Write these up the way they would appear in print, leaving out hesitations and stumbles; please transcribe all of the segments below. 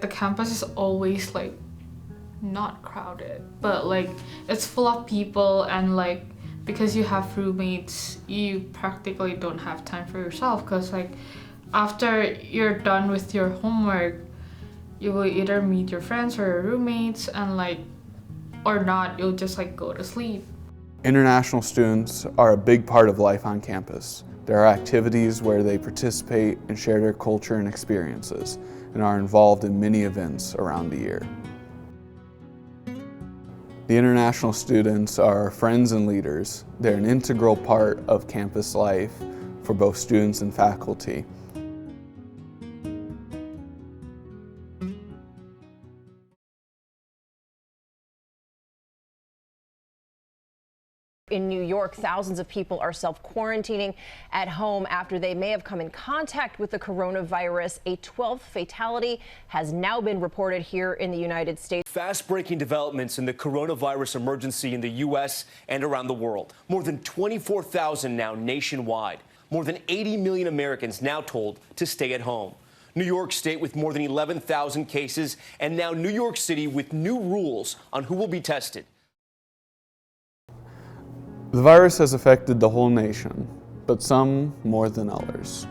The campus is always like not crowded, but like it's full of people, and like because you have roommates, you practically don't have time for yourself, because like after you're done with your homework, you will either meet your friends or your roommates, and like or not, you'll just like go to sleep. International students are a big part of life on campus. There are activities where they participate and share their culture and experiences, and are involved in many events around the year. The international students are friends and leaders. They're an integral part of campus life for both students and faculty. In New York, thousands of people are self-quarantining at home after they may have come in contact with the coronavirus. A 12th fatality has now been reported here in the United States. Fast-breaking developments in the coronavirus emergency in the U.S. and around the world. More than 24,000 now nationwide. More than 80 million Americans now told to stay at home. New York State with more than 11,000 cases, and now New York City with new rules on who will be tested. The virus has affected the whole nation, but some more than others.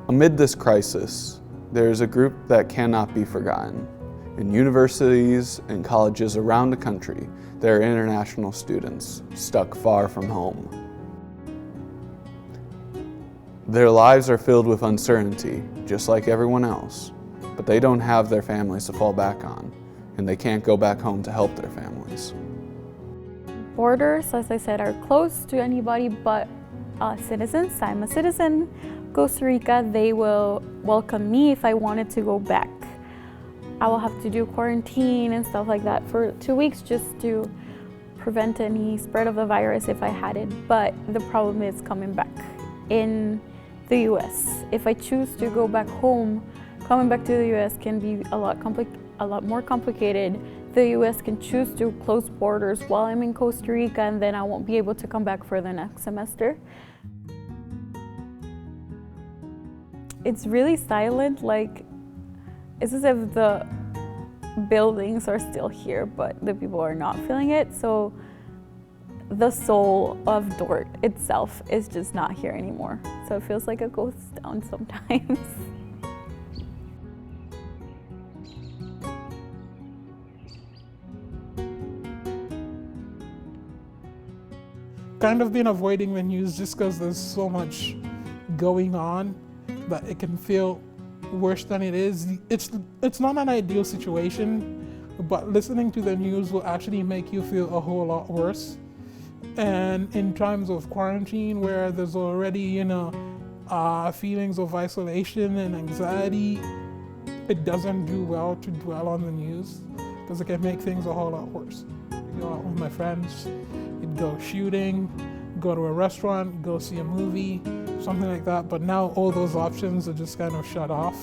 Amid this crisis, there is a group that cannot be forgotten. In universities and colleges around the country, there are international students stuck far from home. Their lives are filled with uncertainty, just like everyone else, but they don't have their families to fall back on, and they can't go back home to help their families. Borders, as I said, are closed to anybody but citizens. I'm a citizen. Costa Rica, they will welcome me if I wanted to go back. I will have to do quarantine and stuff like that for 2 weeks just to prevent any spread of the virus if I had it. But the problem is coming back in the US. If I choose to go back home, coming back to the US can be a lot more complicated. The US can choose to close borders while I'm in Costa Rica, and then I won't be able to come back for the next semester. It's really silent, like it's as if the buildings are still here, but the people are not feeling it. So the soul of Dordt itself is just not here anymore. So it feels like a ghost town sometimes. Kind of been avoiding the news just because there's so much going on that it can feel worse than it is. It's not an ideal situation, but listening to the news will actually make you feel a whole lot worse. And in times of quarantine where there's already, feelings of isolation and anxiety, it doesn't do well to dwell on the news because it can make things a whole lot worse. I go out with my friends, you'd go shooting, go to a restaurant, go see a movie, something like that. But now all those options are just kind of shut off,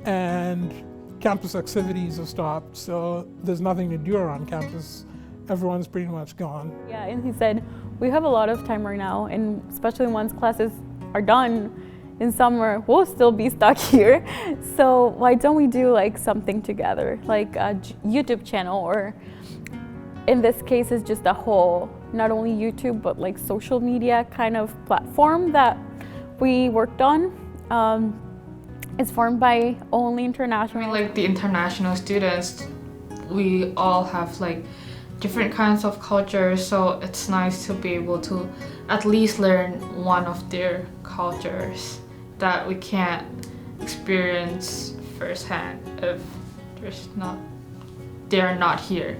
and campus activities have stopped, so there's nothing to do around campus. Everyone's pretty much gone. Yeah, and he said, we have a lot of time right now, and especially once classes are done in summer, we'll still be stuck here. So why don't we do like something together, like a YouTube channel, or in this case it's just a whole, not only YouTube, but like social media kind of platform that we worked on. It's formed by only international. I mean, like the international students, we all have like different kinds of cultures, so it's nice to be able to at least learn one of their cultures that we can't experience firsthand if they're not here.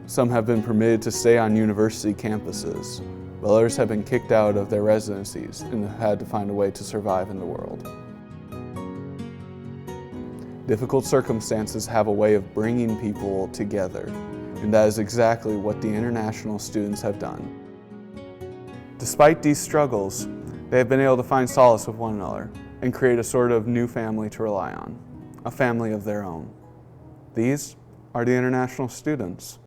Some have been permitted to stay on university campuses, while others have been kicked out of their residencies and have had to find a way to survive in the world. Difficult circumstances have a way of bringing people together, and that is exactly what the international students have done. Despite these struggles, they have been able to find solace with one another and create a sort of new family to rely on, a family of their own. These are the international students.